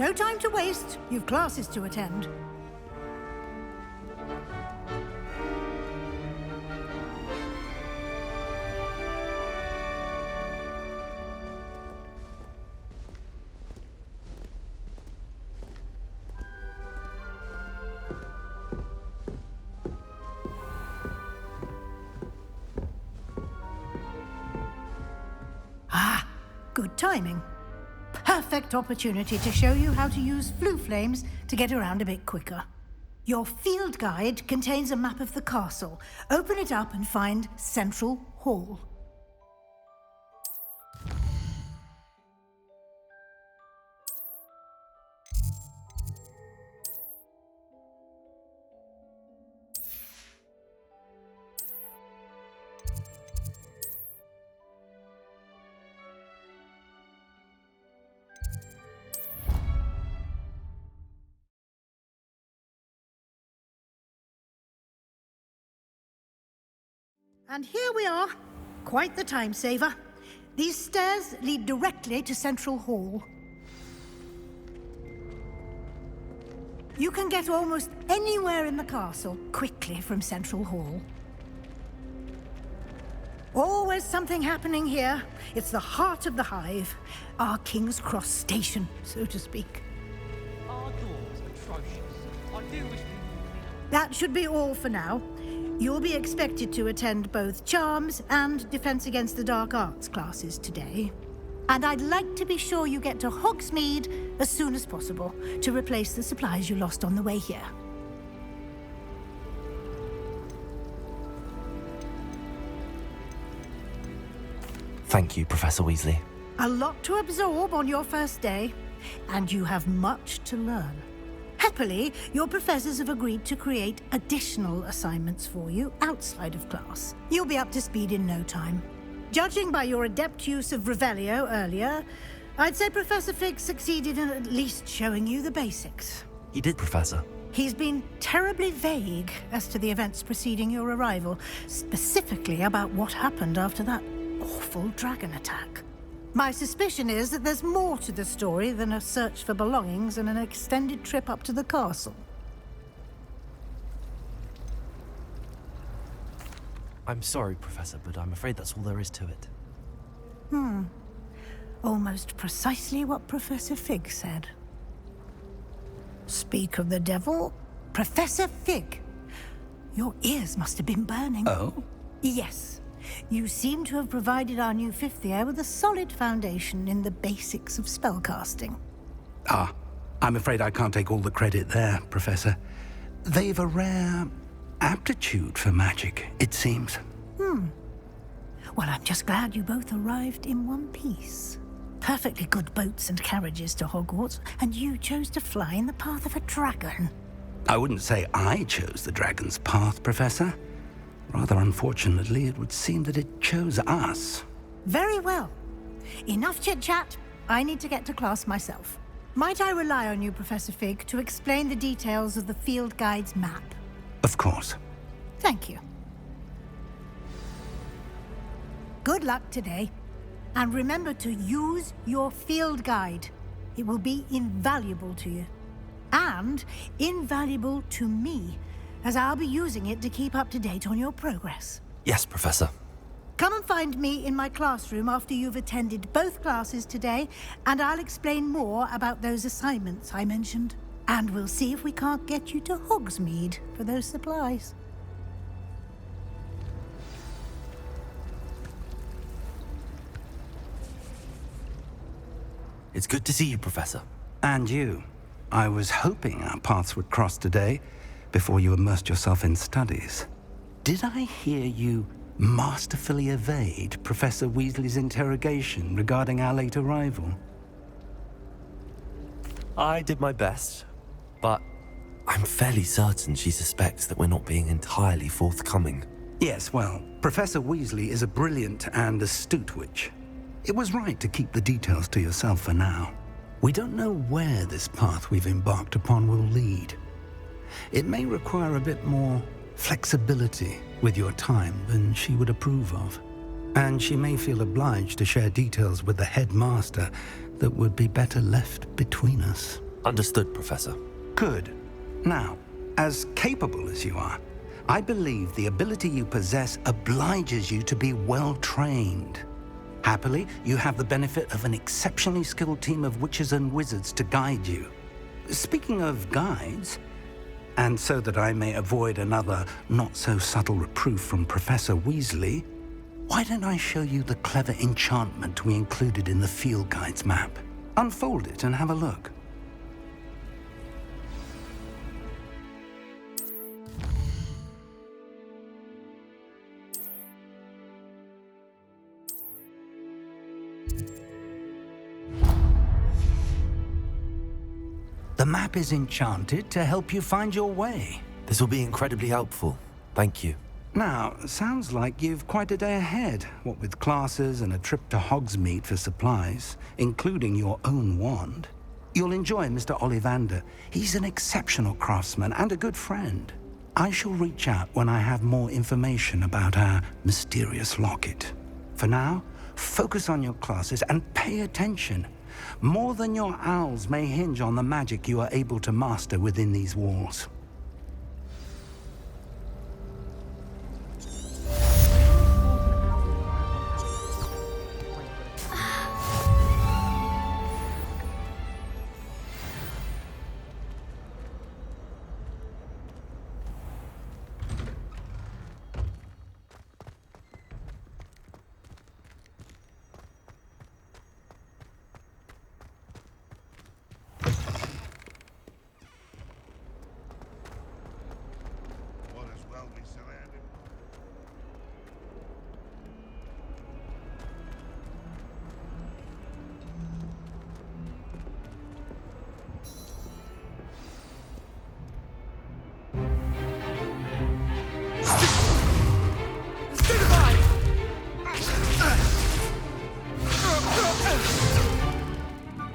No time to waste. You've classes to attend. Good timing. Perfect opportunity to show you how to use flue flames to get around a bit quicker. Your field guide contains a map of the castle. Open it up and find Central Hall. And here we are. Quite the time saver. These stairs lead directly to Central Hall. You can get almost anywhere in the castle quickly from Central Hall. Always something happening here. It's the heart of the hive. Our King's Cross station, so to speak. Our doors atrocious. I do wish we... That should be all for now. You'll be expected to attend both Charms and Defense Against the Dark Arts classes today. And I'd like to be sure you get to Hogsmeade as soon as possible to replace the supplies you lost on the way here. Thank you, Professor Weasley. A lot to absorb on your first day, and you have much to learn. Happily, your professors have agreed to create additional assignments for you outside of class. You'll be up to speed in no time. Judging by your adept use of Revelio earlier, I'd say Professor Fig succeeded in at least showing you the basics. He did, Professor. He's been terribly vague as to the events preceding your arrival, specifically about what happened after that awful dragon attack. My suspicion is that there's more to the story than a search for belongings and an extended trip up to the castle. I'm sorry, Professor, but I'm afraid that's all there is to it. Almost precisely what Professor Fig said. Speak of the devil, Professor Fig. Your ears must have been burning. Oh? Yes. You seem to have provided our new fifth year with a solid foundation in the basics of spellcasting. Ah, I'm afraid I can't take all the credit there, Professor. They've a rare aptitude for magic, it seems. Well, I'm just glad you both arrived in one piece. Perfectly good boats and carriages to Hogwarts, and you chose to fly in the path of a dragon. I wouldn't say I chose the dragon's path, Professor. Rather unfortunately, it would seem that it chose us. Very well. Enough chit-chat. I need to get to class myself. Might I rely on you, Professor Fig, to explain the details of the field guide's map? Of course. Thank you. Good luck today. And remember to use your field guide. It will be invaluable to you. And invaluable to me, as I'll be using it to keep up to date on your progress. Yes, Professor. Come and find me in my classroom after you've attended both classes today, and I'll explain more about those assignments I mentioned. And we'll see if we can't get you to Hogsmeade for those supplies. It's good to see you, Professor. And you. I was hoping our paths would cross today, before you immersed yourself in studies. Did I hear you masterfully evade Professor Weasley's interrogation regarding our late arrival? I did my best, but I'm fairly certain she suspects that we're not being entirely forthcoming. Yes, well, Professor Weasley is a brilliant and astute witch. It was right to keep the details to yourself for now. We don't know where this path we've embarked upon will lead. It may require a bit more flexibility with your time than she would approve of. And she may feel obliged to share details with the headmaster that would be better left between us. Understood, Professor. Good. Now, as capable as you are, I believe the ability you possess obliges you to be well trained. Happily, you have the benefit of an exceptionally skilled team of witches and wizards to guide you. Speaking of guides, and so that I may avoid another not-so-subtle reproof from Professor Weasley, why don't I show you the clever enchantment we included in the field guide's map? Unfold it and have a look. The map is enchanted to help you find your way. This will be incredibly helpful. Thank you. Now, sounds like you've quite a day ahead, what with classes and a trip to Hogsmeade for supplies, including your own wand. You'll enjoy Mr. Ollivander. He's an exceptional craftsman and a good friend. I shall reach out when I have more information about our mysterious locket. For now, focus on your classes and pay attention. More than your owls may hinge on the magic you are able to master within these walls.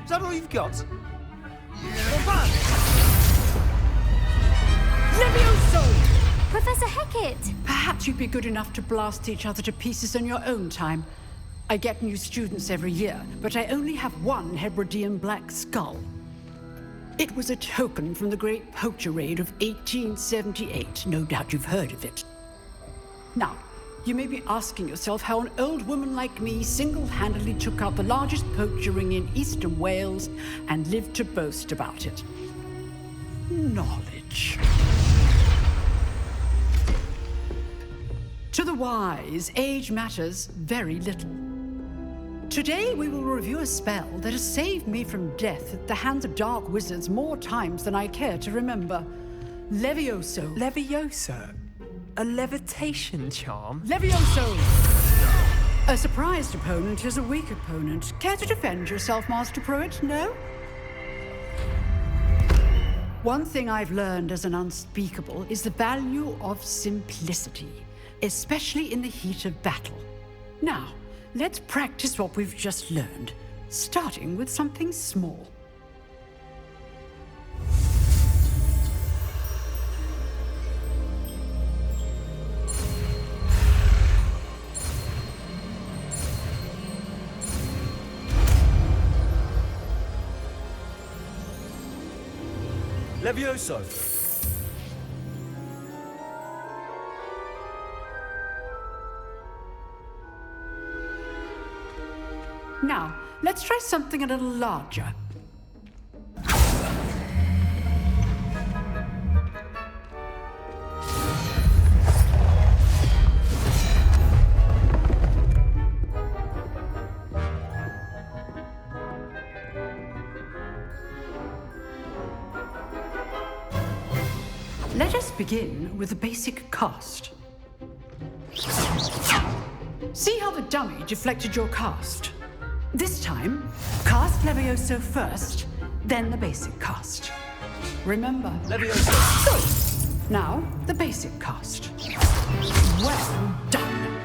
Is that all you've got? Levioso! Professor Hecat! Perhaps you'd be good enough to blast each other to pieces in your own time. I get new students every year, but I only have one Hebridean black skull. It was a token from the Great Poacher Raid of 1878. No doubt you've heard of it. Now, you may be asking yourself how an old woman like me single-handedly took out the largest poacher ring in eastern Wales and lived to boast about it. Knowledge. To the wise, age matters very little. Today we will review a spell that has saved me from death at the hands of dark wizards more times than I care to remember. Levioso. Levioso? A levitation charm? Levioso! A surprised opponent is a weak opponent. Care to defend yourself, Master Pruitt? No? One thing I've learned as an unspeakable is the value of simplicity, especially in the heat of battle. Now, let's practice what we've just learned, starting with something small. Levioso! Now, let's try something a little larger. Let us begin with the basic cast. See how the dummy deflected your cast? This time, cast Levioso first, then the basic cast. Remember, Levioso! Good. Now, the basic cast. Well done.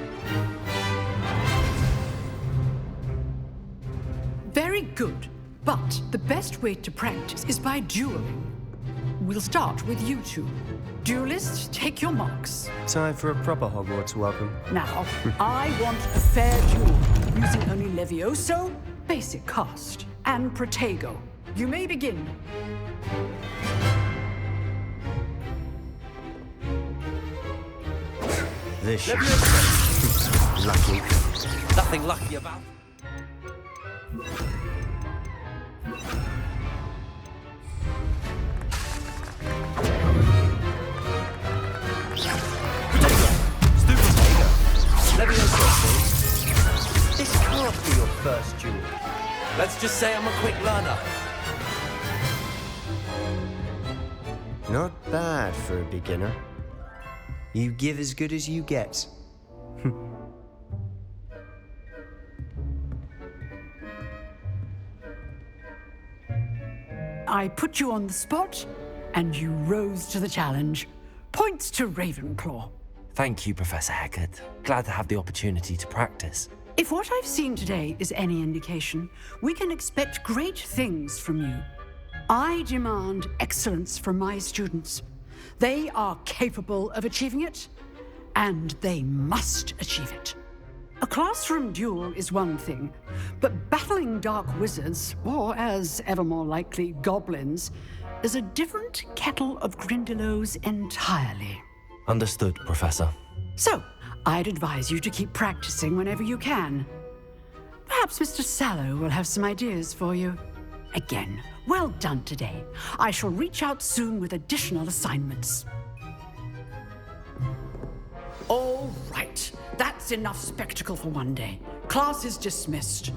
Very good, but the best way to practice is by dueling. We'll start with you two. Duelists, take your marks. Time for a proper Hogwarts welcome. Now, I want a fair duel, using only Levioso, basic cast, and Protego. You may begin. This should be lucky. Nothing lucky about. This can't be your first duel. Let's just say I'm a quick learner. Not bad for a beginner. You give as good as you get. I put you on the spot, and you rose to the challenge. Points to Ravenclaw. Thank you, Professor Hecat. Glad to have the opportunity to practice. If what I've seen today is any indication, we can expect great things from you. I demand excellence from my students. They are capable of achieving it, and they must achieve it. A classroom duel is one thing, but battling dark wizards, or as ever more likely, goblins, is a different kettle of Grindylows entirely. Understood, Professor. So, I'd advise you to keep practicing whenever you can. Perhaps Mr. Sallow will have some ideas for you. Again, well done today. I shall reach out soon with additional assignments. All right, that's enough spectacle for one day. Class is dismissed.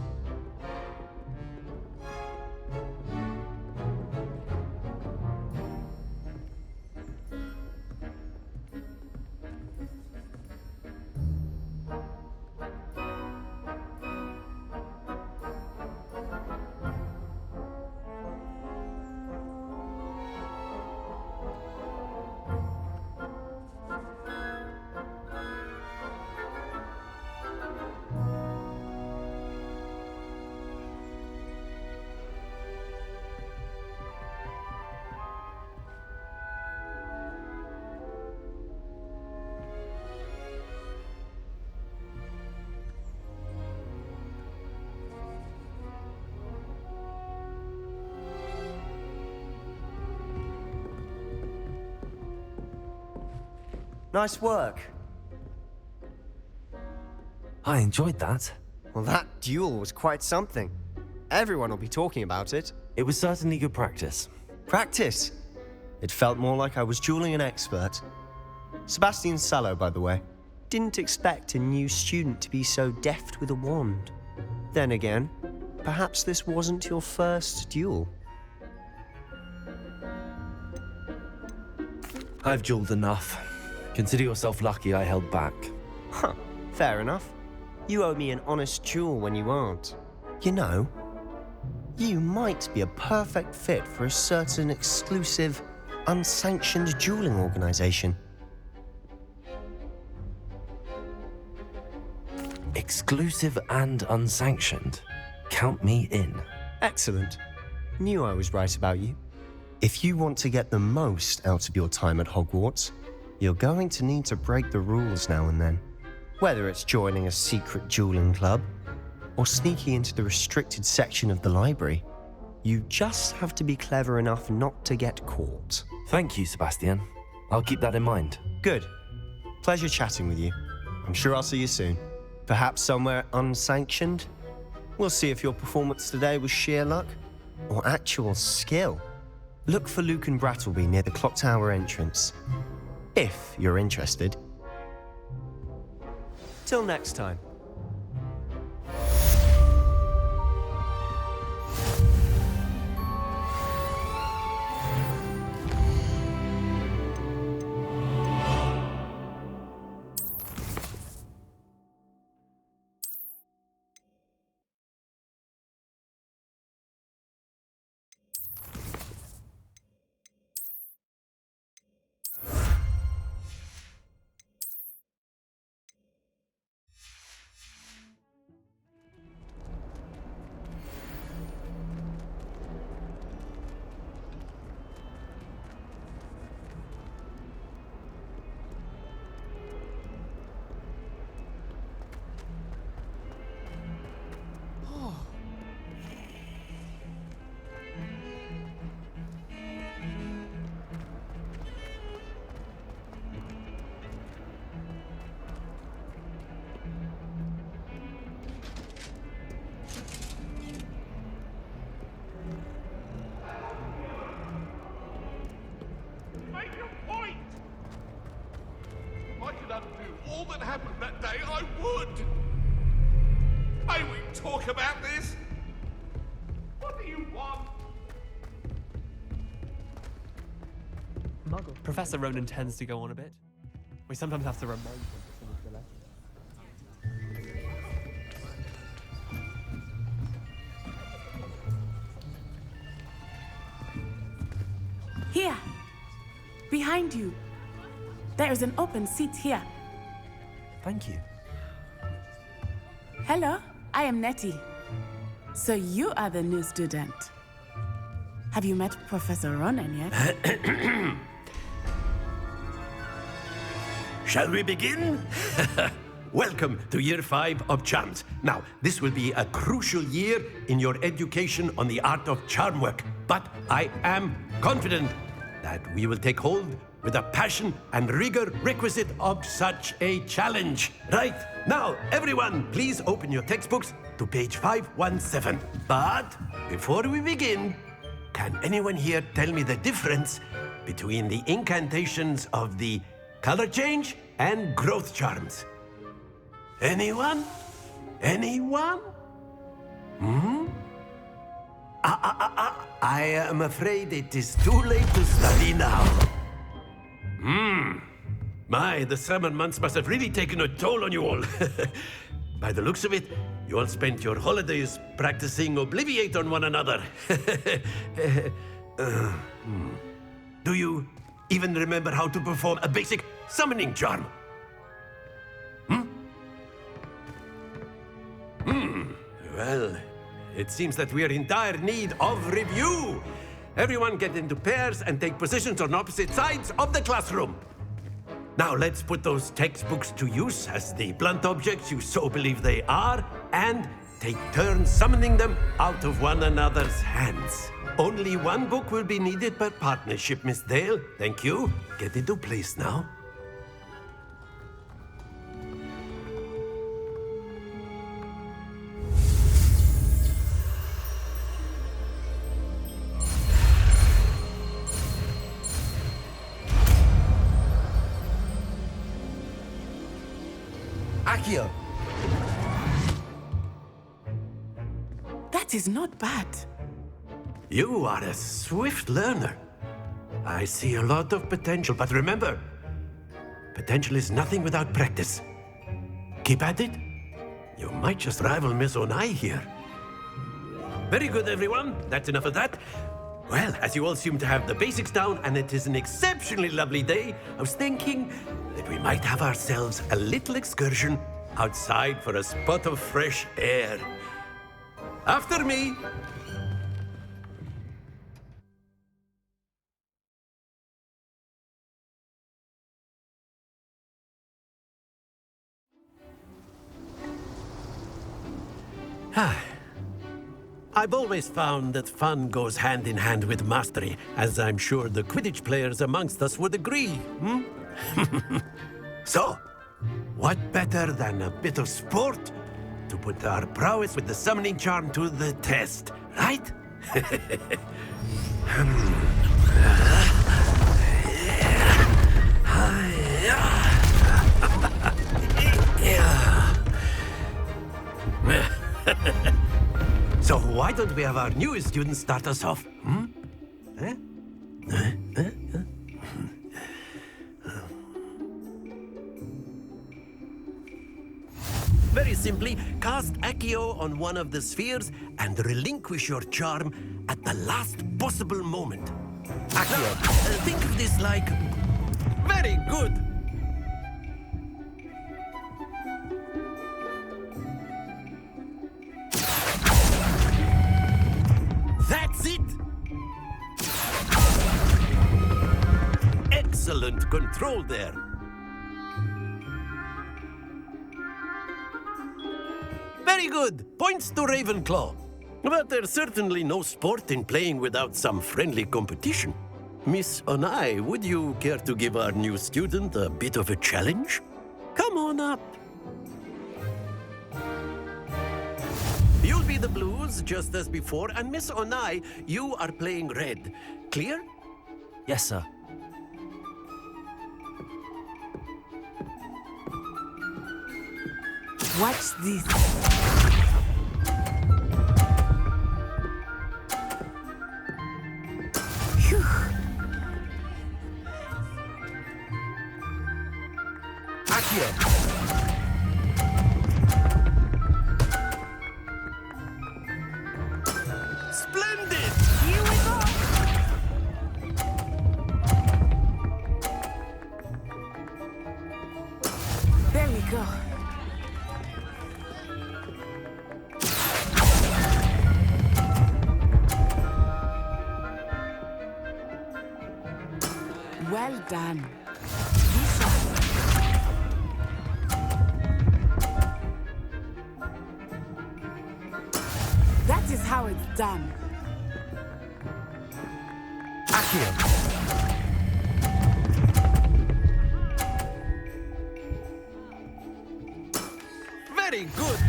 Nice work. I enjoyed that. Well, that duel was quite something. Everyone will be talking about it. It was certainly good practice. Practice. It felt more like I was dueling an expert. Sebastian Sallow, by the way. Didn't expect a new student to be so deft with a wand. Then again, perhaps this wasn't your first duel. I've dueled enough. Consider yourself lucky I held back. Huh, fair enough. You owe me an honest duel when you aren't. You know, you might be a perfect fit for a certain exclusive, unsanctioned dueling organization. Exclusive and unsanctioned. Count me in. Excellent. Knew I was right about you. If you want to get the most out of your time at Hogwarts, you're going to need to break the rules now and then. Whether it's joining a secret dueling club or sneaking into the restricted section of the library, you just have to be clever enough not to get caught. Thank you, Sebastian. I'll keep that in mind. Good. Pleasure chatting with you. I'm sure I'll see you soon. Perhaps somewhere unsanctioned? We'll see if your performance today was sheer luck or actual skill. Look for Luke and Brattleby near the clock tower entrance, if you're interested. Till next time. happened that day, I would. May we talk about this? What do you want? Muggle. Professor Ronan tends to go on a bit. We sometimes have to remind him to finish the lesson. Here. Behind you. There is an open seat here. Thank you. Hello, I am Nettie. So you are the new student. Have you met Professor Ronan yet? Shall we begin? Welcome to Year 5 of Charms. Now, this will be a crucial year in your education on the art of charm work, but I am confident that we will take hold with the passion and rigor requisite of such a challenge. Right, now, everyone, please open your textbooks to page 517. But before we begin, can anyone here tell me the difference between the incantations of the color change and growth charms? Anyone? Anyone? I am afraid it is too late to study now. My, the summer months must have really taken a toll on you all. By the looks of it, you all spent your holidays practicing Obliviate on one another. Do you even remember how to perform a basic summoning charm? Well, it seems that we are in dire need of review. Everyone get into pairs and take positions on opposite sides of the classroom. Now let's put those textbooks to use as the blunt objects you so believe they are, and take turns summoning them out of one another's hands. Only one book will be needed per partnership, Miss Dale. Thank you. Get into place now. Accio. That is not bad. You are a swift learner. I see a lot of potential, but remember, potential is nothing without practice. Keep at it. You might just rival Miss Onai here. Very good, everyone. That's enough of that. Well, as you all seem to have the basics down, and it is an exceptionally lovely day, I was thinking that we might have ourselves a little excursion outside for a spot of fresh air. After me. I've always found that fun goes hand in hand with mastery, as I'm sure the Quidditch players amongst us would agree. So, what better than a bit of sport to put our prowess with the summoning charm to the test, right? So why don't we have our newest student start us off? Very simply, cast Accio on one of the spheres and relinquish your charm at the last possible moment. Accio. Think of this like... Very good! That's it! Excellent control there. Very good. Points to Ravenclaw. But there's certainly no sport in playing without some friendly competition. Miss Onai, would you care to give our new student a bit of a challenge? Come on up. You'll be the blues, just as before, and Miss Onai, you are playing red. Clear? Yes, sir. Watch this. Phew. Accio! Splendid! Here we go. There we go. Well done. This one. That is how it's done. Accio! Very good!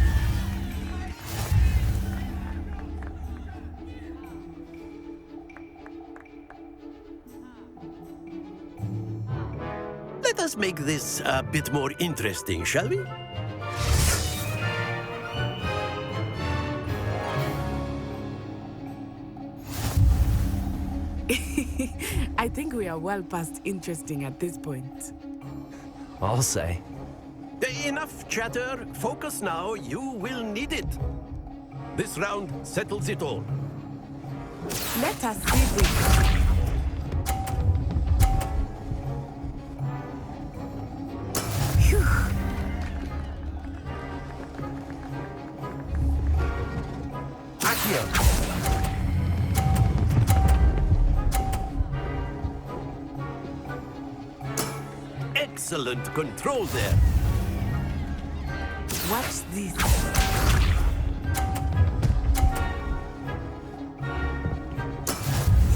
Let us make this a bit more interesting, shall we? I think we are well past interesting at this point. I'll say. Enough chatter. Focus now. You will need it. This round settles it all. Let us see this. Phew. Accio! Excellent control there. Watch this.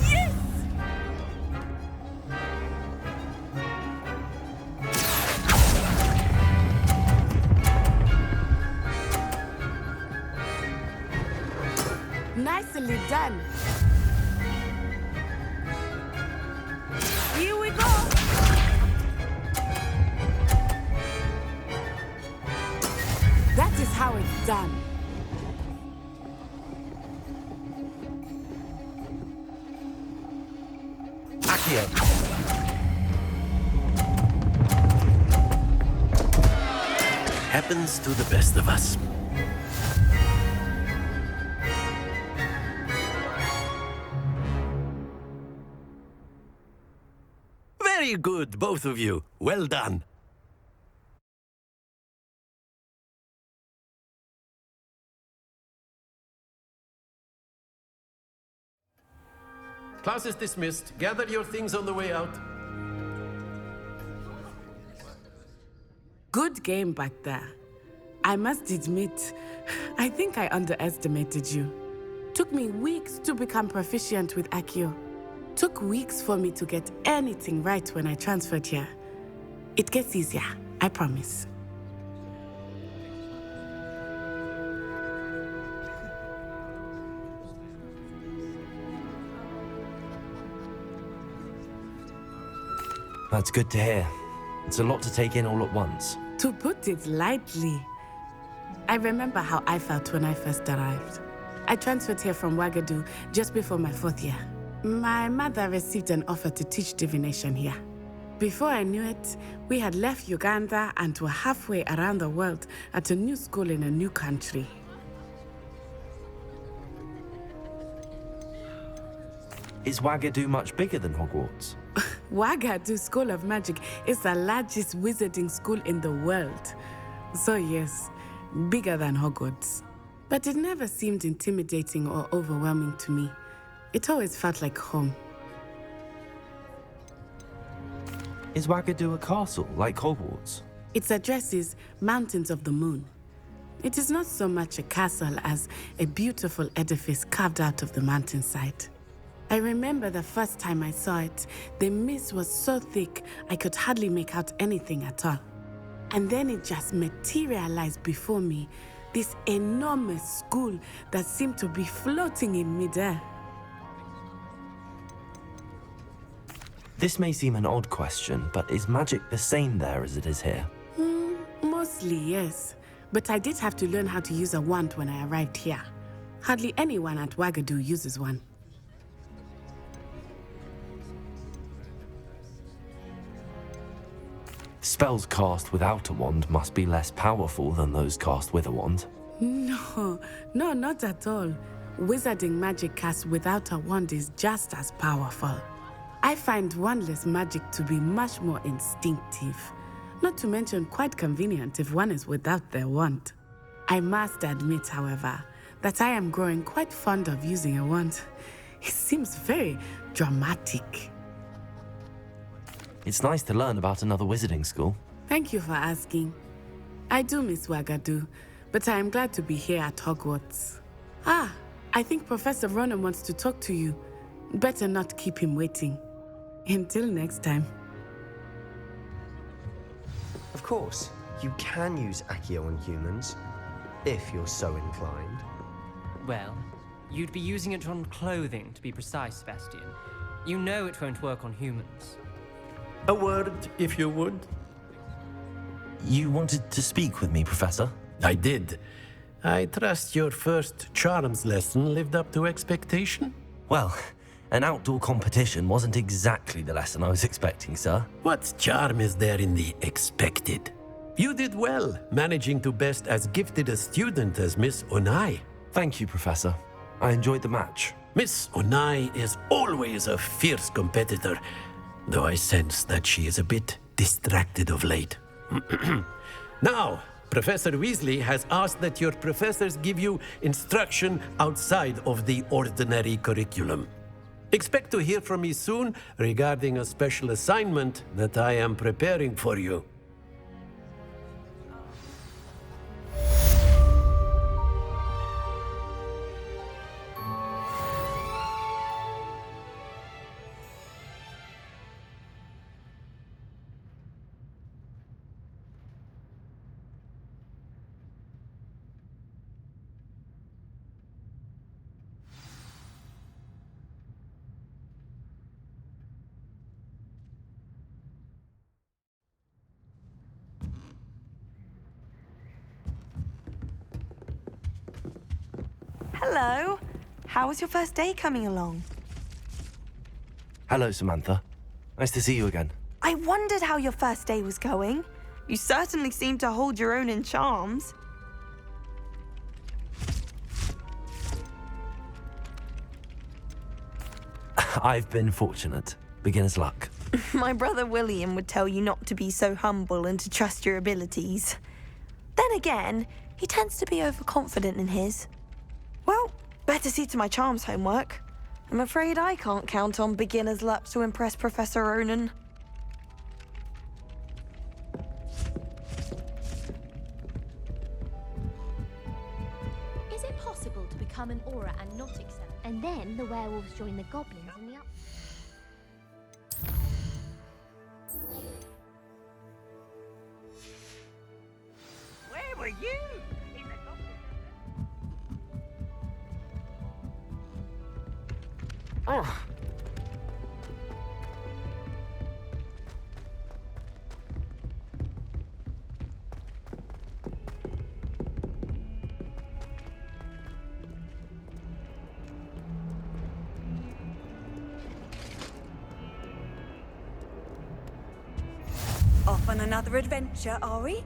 Yes! Nicely done. Here we go. That is how it's done. Accio! Happens to the best of us. Very good, both of you. Well done. Class is dismissed. Gather your things on the way out. Good game back there. I must admit, I think I underestimated you. Took me weeks to become proficient with Accio. Took weeks for me to get anything right when I transferred here. It gets easier, I promise. That's good to hear. It's a lot to take in all at once. To put it lightly, I remember how I felt when I first arrived. I transferred here from Ouagadougou just before my 4th year. My mother received an offer to teach divination here. Before I knew it, we had left Uganda and were halfway around the world at a new school in a new country. Is Ouagadougou much bigger than Hogwarts? Ouagadougou School of Magic is the largest wizarding school in the world. So yes, bigger than Hogwarts. But it never seemed intimidating or overwhelming to me. It always felt like home. Is Ouagadougou a castle, like Hogwarts? Its address is Mountains of the Moon. It is not so much a castle as a beautiful edifice carved out of the mountainside. I remember the first time I saw it, the mist was so thick I could hardly make out anything at all. And then it just materialized before me, this enormous school that seemed to be floating in midair. This may seem an odd question, but is magic the same there as it is here? Mostly, yes. but I did have to learn how to use a wand when I arrived here. Hardly anyone at Wagadu uses one. Spells cast without a wand must be less powerful than those cast with a wand. No, not at all. Wizarding magic cast without a wand is just as powerful. I find wandless magic to be much more instinctive. Not to mention quite convenient if one is without their wand. I must admit, however, that I am growing quite fond of using a wand. It seems very dramatic. It's nice to learn about another wizarding school. Thank you for asking. I do miss Wagadu, but I am glad to be here at Hogwarts. Ah, I think Professor Ronan wants to talk to you. Better not keep him waiting. Until next time. Of course, you can use Accio on humans, if you're so inclined. Well, you'd be using it on clothing, to be precise, Sebastian. You know it won't work on humans. A word, if you would. You wanted to speak with me, Professor? I did. I trust your first charms lesson lived up to expectation? Well, an outdoor competition wasn't exactly the lesson I was expecting, sir. What charm is there in the expected? You did well, managing to best as gifted a student as Miss Onai. Thank you, Professor. I enjoyed the match. Miss Onai is always a fierce competitor, though I sense that she is a bit distracted of late. Now, Professor Weasley has asked that your professors give you instruction outside of the ordinary curriculum. Expect to hear from me soon regarding a special assignment that I am preparing for you. Hello. How was your first day coming along? Hello, Samantha. Nice to see you again. I wondered how your first day was going. You certainly seem to hold your own in charms. I've been fortunate. Beginner's luck. My brother William would tell you not to be so humble and to trust your abilities. Then again, he tends to be overconfident in his. Well, better see to my charms homework. I'm afraid I can't count on beginner's luck to impress Professor Ronan. Is it possible to become an aura and not accept? And then the werewolves join the goblins in the up. Where were you? Oh. Off on another adventure, are we?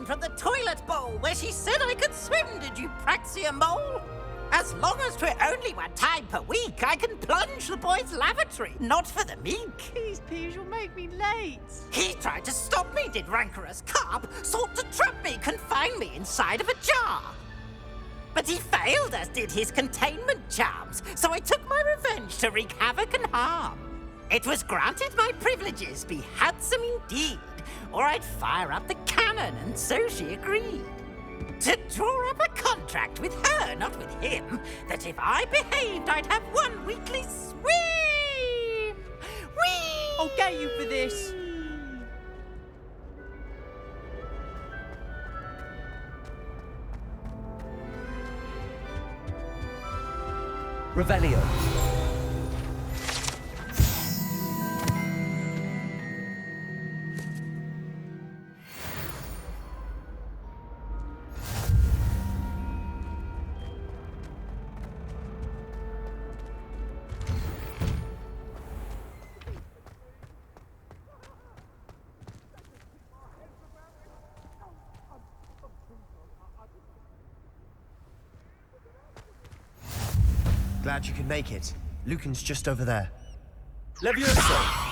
From the toilet bowl where she said I could swim, did you praxia mole? As long as 'twere only one time per week, I can plunge the boy's lavatory, not for the meek. Please, Peeves, you'll make me late. He tried to stop me, did rancorous carp, sought to trap me, confine me inside of a jar. But he failed, as did his containment charms, so I took my revenge to wreak havoc and harm. It was granted my privileges, be handsome indeed, or I'd fire up the cannon, and so she agreed. To draw up a contract with her, not with him, that if I behaved, I'd have one weekly swim! Whee! I'll get you for this. Revelio. Glad you could make it. Lucan's just over there. Levioso!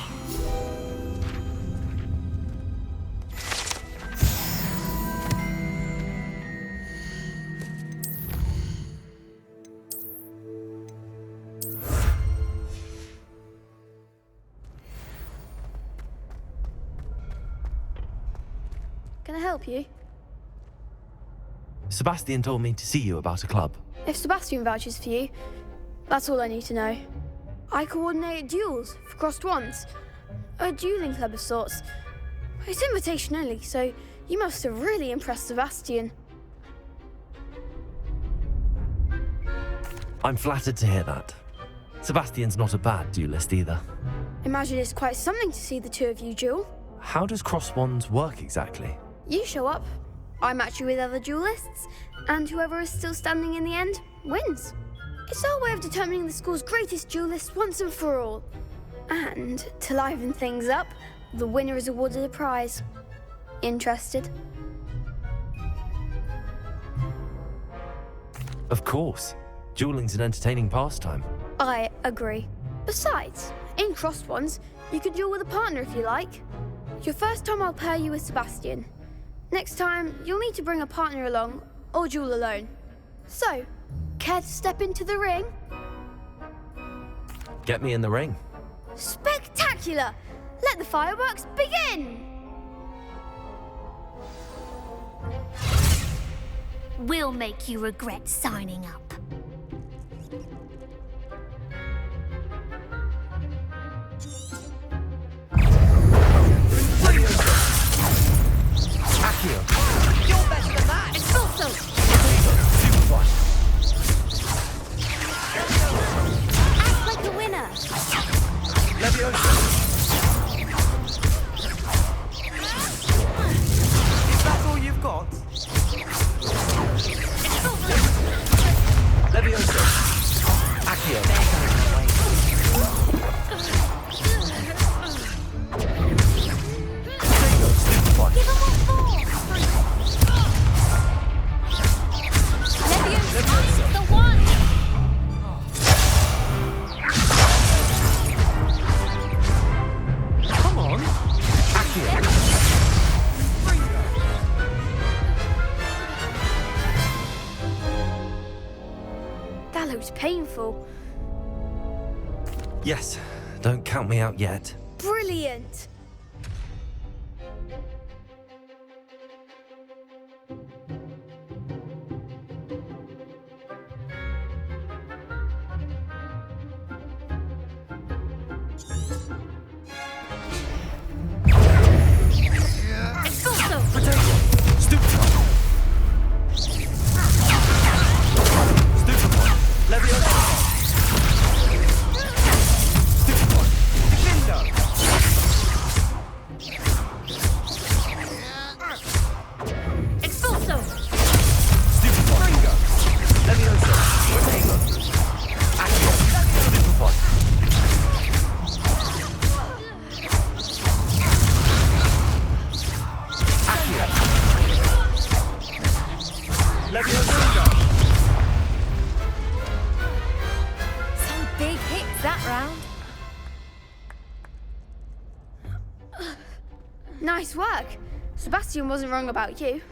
Can I help you? Sebastian told me to see you about a club. If Sebastian vouches for you, that's all I need to know. I coordinate duels for crossed wands. A dueling club of sorts. It's invitation only, so you must have really impressed Sebastian. I'm flattered to hear that. Sebastian's not a bad duelist either. Imagine it's quite something to see the two of you duel. How does cross wands work exactly? You show up, I match you with other duelists, and whoever is still standing in the end wins. It's our way of determining the school's greatest duelist once and for all. And to liven things up, the winner is awarded a prize. Interested? Of course. Dueling's an entertaining pastime. I agree. Besides, in crossed ones, you could duel with a partner if you like. Your first time I'll pair you with Sebastian. Next time, you'll need to bring a partner along, or duel alone. So, care to step into the ring? Get me in the ring. Spectacular! Let the fireworks begin! We'll make you regret signing up. You're better than that! It's also... Act like a winner! Is that all you've got? Levioso. Accio. Give him what for! Levioso, the one! Come on. Accio. That looks painful. Yes, don't count me out yet. Brilliant! Some big hits that round. Nice work. Sebastian wasn't wrong about you.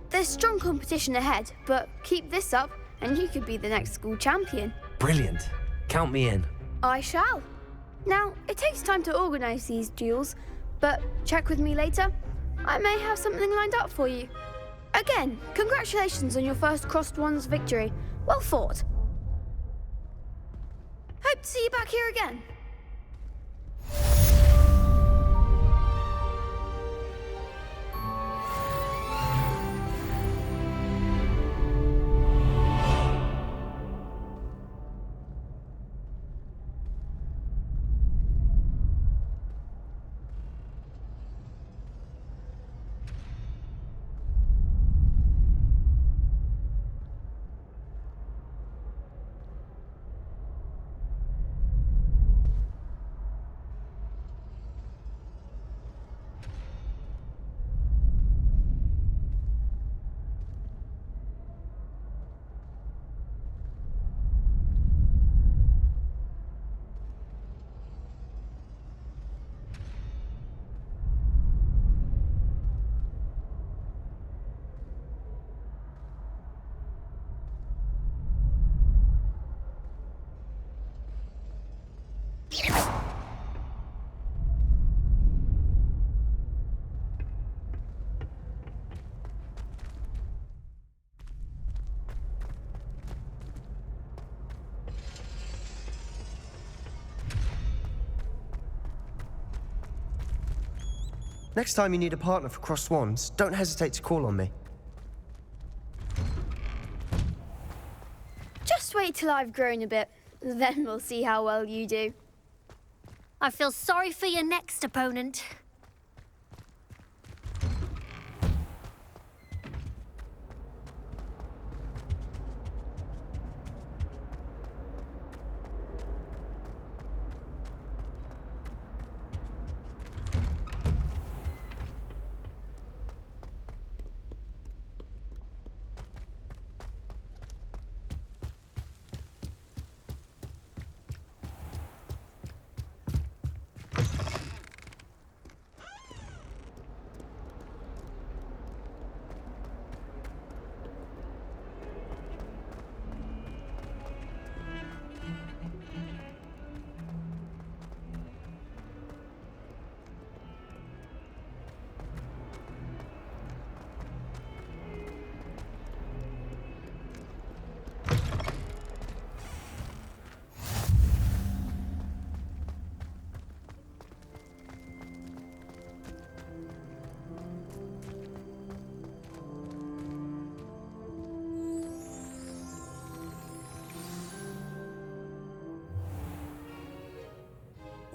There's strong competition ahead, but keep this up and you could be the next school champion. Brilliant. Count me in. I shall. Now, it takes time to organise these duels, but check with me later I may have something lined up for you. Again, congratulations on your first Crossed Wands victory. Well fought. Hope to see you back here again. Next time you need a partner for Crossed Wands, don't hesitate to call on me. Just wait till I've grown a bit. Then we'll see how well you do. I feel sorry for your next opponent.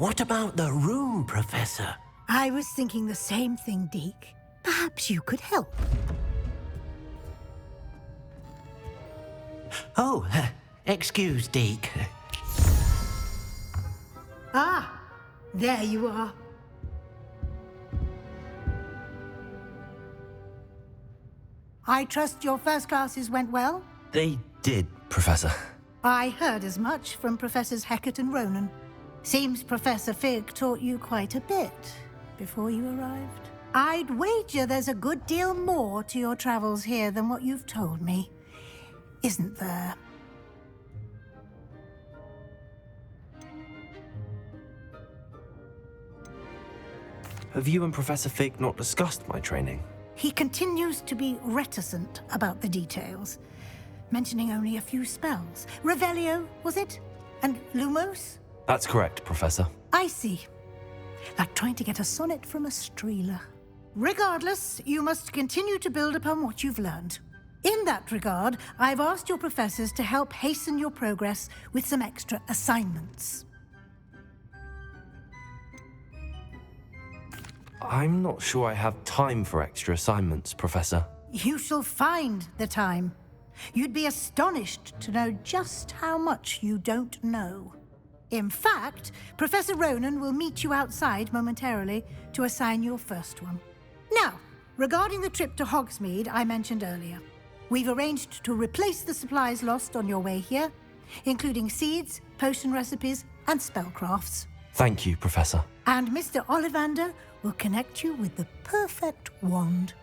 What about the room, Professor? I was thinking the same thing, Deke. Perhaps you could help. Oh, excuse, Deke. Ah, there you are. I trust your first classes went well? They did, Professor. I heard as much from Professors Hecat and Ronan. Seems Professor Fig taught you quite a bit before you arrived. I'd wager there's a good deal more to your travels here than what you've told me, isn't there? Have you and Professor Fig not discussed my training? He continues to be reticent about the details, mentioning only a few spells. Revelio, was it? And Lumos? That's correct, Professor. I see. Like trying to get a sonnet from a streeler. Regardless, you must continue to build upon what you've learned. In that regard, I've asked your professors to help hasten your progress with some extra assignments. I'm not sure I have time for extra assignments, Professor. You shall find the time. You'd be astonished to know just how much you don't know. In fact, Professor Ronan will meet you outside momentarily to assign your first one. Now, regarding the trip to Hogsmeade I mentioned earlier, we've arranged to replace the supplies lost on your way here, including seeds, potion recipes, and spellcrafts. Thank you, Professor. And Mr. Ollivander will connect you with the perfect wand.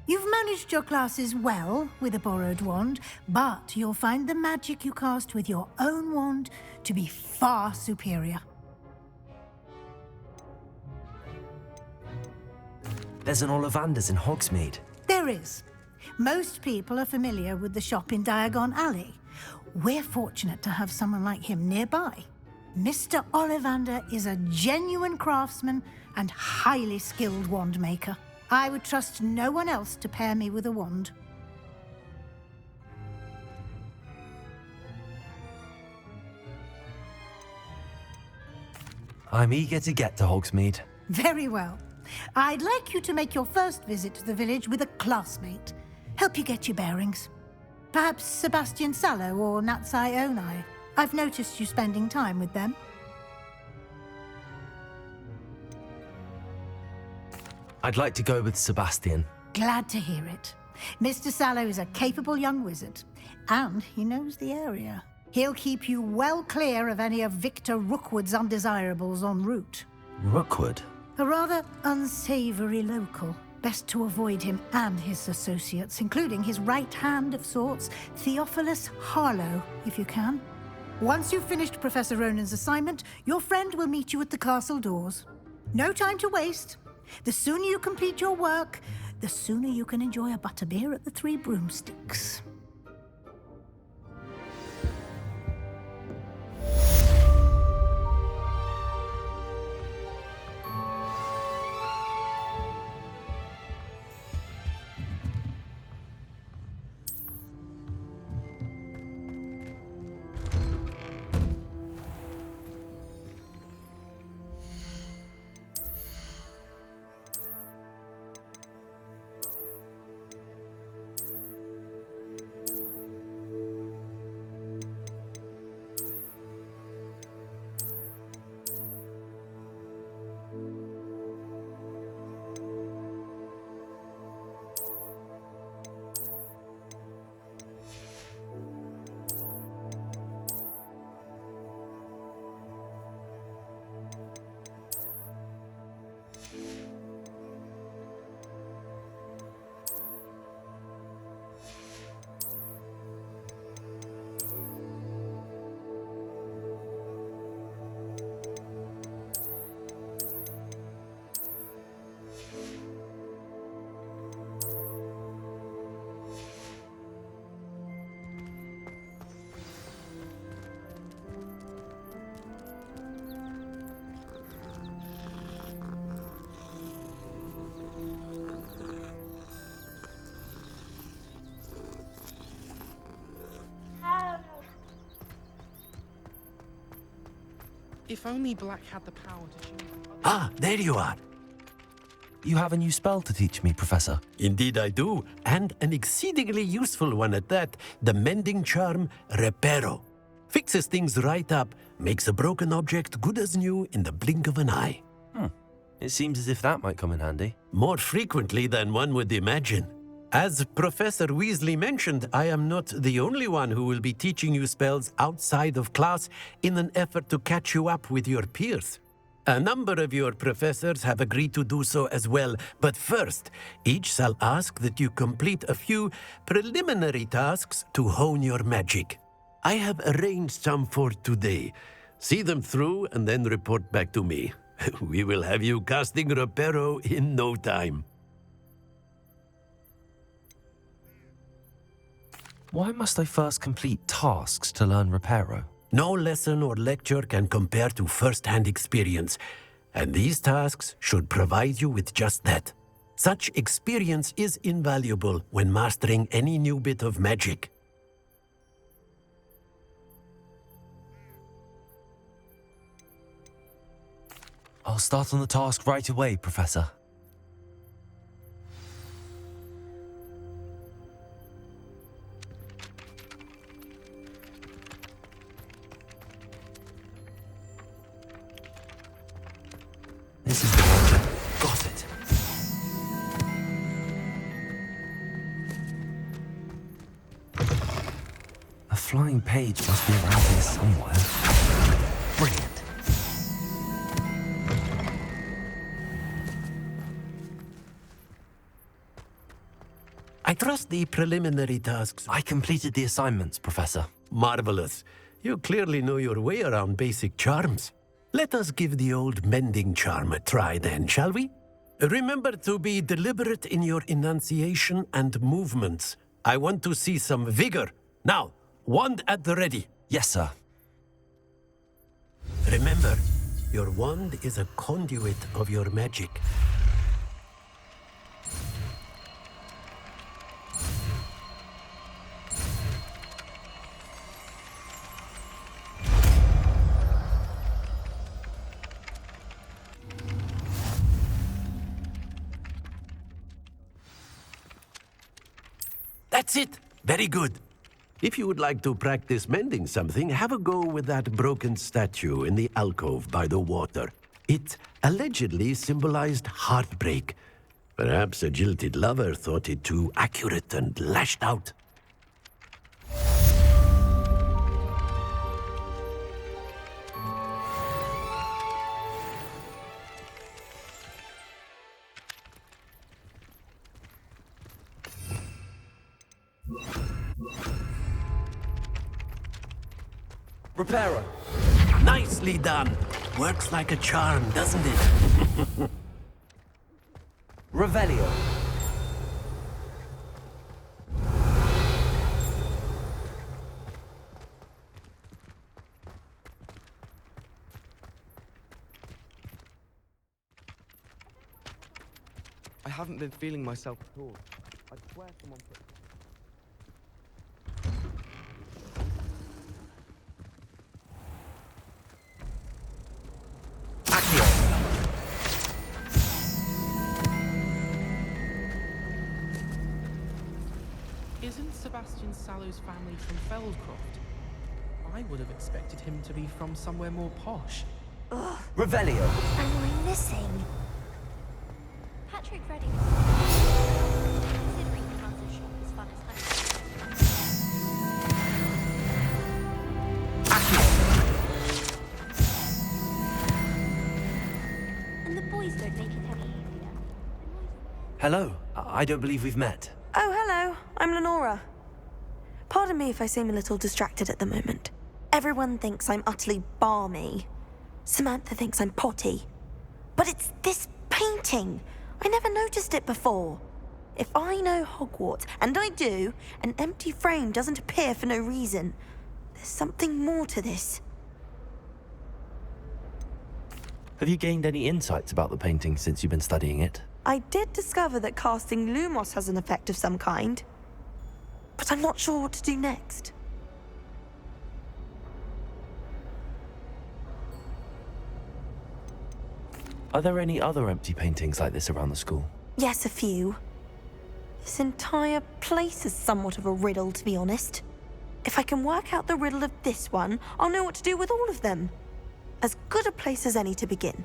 You've managed your classes well with a borrowed wand, but you'll find the magic you cast with your own wand to be far superior. There's an Ollivander's in Hogsmeade. There is. Most people are familiar with the shop in Diagon Alley. We're fortunate to have someone like him nearby. Mr. Ollivander is a genuine craftsman and highly skilled wand maker. I would trust no one else to pair me with a wand. I'm eager to get to Hogsmeade. Very well. I'd like you to make your first visit to the village with a classmate. Help you get your bearings. Perhaps Sebastian Sallow or Natsai Onai. I've noticed you spending time with them. I'd like to go with Sebastian. Glad to hear it. Mr. Sallow is a capable young wizard, and he knows the area. He'll keep you well clear of any of Victor Rookwood's undesirables en route. Rookwood? A rather unsavory local. Best to avoid him and his associates, including his right hand of sorts, Theophilus Harlow, if you can. Once you've finished Professor Ronan's assignment, your friend will meet you at the castle doors. No time to waste. The sooner you complete your work, the sooner you can enjoy a butterbeer at the Three Broomsticks. If only Black had the power to change. Ah, there you are. You have a new spell to teach me, Professor. Indeed I do, and an exceedingly useful one at that. The mending charm, Reparo. Fixes things right up, makes a broken object good as new in the blink of an eye. It seems as if that might come in handy. More frequently than one would imagine. As Professor Weasley mentioned, I am not the only one who will be teaching you spells outside of class in an effort to catch you up with your peers. A number of your professors have agreed to do so as well, but first, each shall ask that you complete a few preliminary tasks to hone your magic. I have arranged some for today. See them through and then report back to me. We will have you casting Reparo in no time. Why must I first complete tasks to learn Reparo? No lesson or lecture can compare to first-hand experience, and these tasks should provide you with just that. Such experience is invaluable when mastering any new bit of magic. I'll start on the task right away, Professor. This is the one. Got it. A flying page must be around here somewhere. Brilliant. I trust the preliminary tasks. I completed the assignments, Professor. Marvelous. You clearly know your way around basic charms. Let us give the old mending charm a try then, shall we? Remember to be deliberate in your enunciation and movements. I want to see some vigor. Now, wand at the ready. Yes, sir. Remember, your wand is a conduit of your magic. That's it. Very good. If you would like to practice mending something, have a go with that broken statue in the alcove by the water. It allegedly symbolized heartbreak. Perhaps a jilted lover thought it too accurate and lashed out. Repairer. Nicely done. Works like a charm, doesn't it? Revelio. I haven't been feeling myself at all. I swear someone put... Isn't Sebastian Sallow's family from Feldcroft? I would have expected him to be from somewhere more posh. Ugh. Revelio. And we're missing. Patrick Redding. Considering he runs a shop as fun as honey. And the boys don't make it any easier. Hello. I don't believe we've met. Oh, hello. I'm Lenora. Pardon me if I seem a little distracted at the moment. Everyone thinks I'm utterly balmy. Samantha thinks I'm potty. But it's this painting. I never noticed it before. If I know Hogwarts, and I do, an empty frame doesn't appear for no reason. There's something more to this. Have you gained any insights about the painting since you've been studying it? I did discover that casting Lumos has an effect of some kind. But I'm not sure what to do next. Are there any other empty paintings like this around the school? Yes, a few. This entire place is somewhat of a riddle, to be honest. If I can work out the riddle of this one, I'll know what to do with all of them. As good a place as any to begin.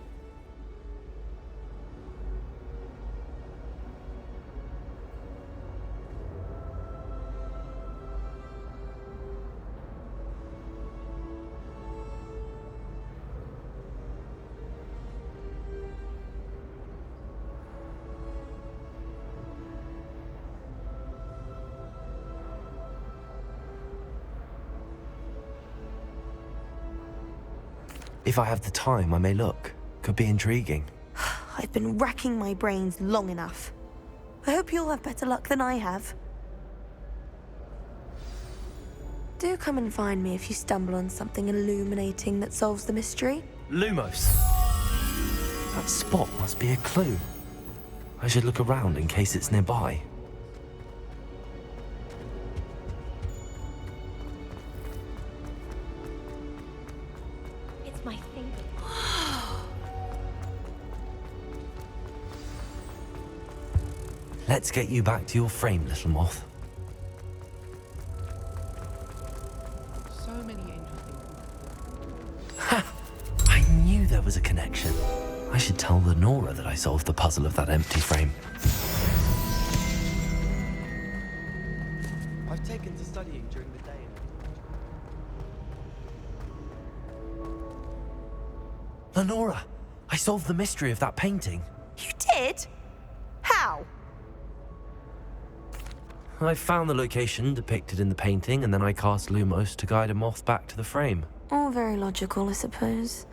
If I have the time, I may look. Could be intriguing. I've been racking my brains long enough. I hope you'll have better luck than I have. Do come and find me if you stumble on something illuminating that solves the mystery. Lumos. That spot must be a clue. I should look around in case it's nearby. It's my favorite. Let's get you back to your frame, little moth. So many angel things. Ha! I knew there was a connection. I should tell Lenora that I solved the puzzle of that empty frame. I've taken to studying during the day. Lenora, I solved the mystery of that painting. You did? How? I found the location depicted in the painting, and then I cast Lumos to guide a moth back to the frame. All very logical, I suppose.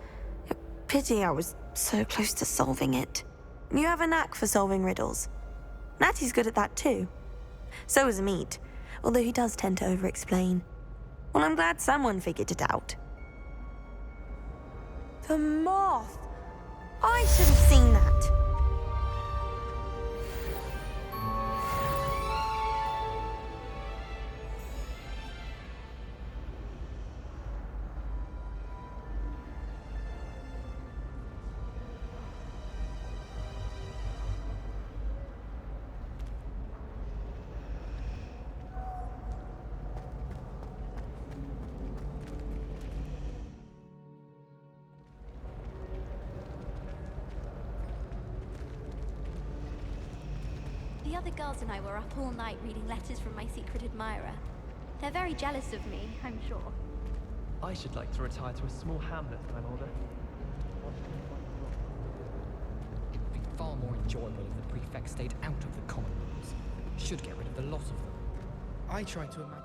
Pity I was so close to solving it. You have a knack for solving riddles. Natty's good at that too. So is Amit, although he does tend to over-explain. Well, I'm glad someone figured it out. The moth! I should have seen that. The other girls and I were up all night reading letters from my secret admirer. They're very jealous of me, I'm sure. I should like to retire to a small hamlet when I'm older. It would be far more enjoyable if the prefect stayed out of the common rooms. Should get rid of the lot of them. I try to imagine.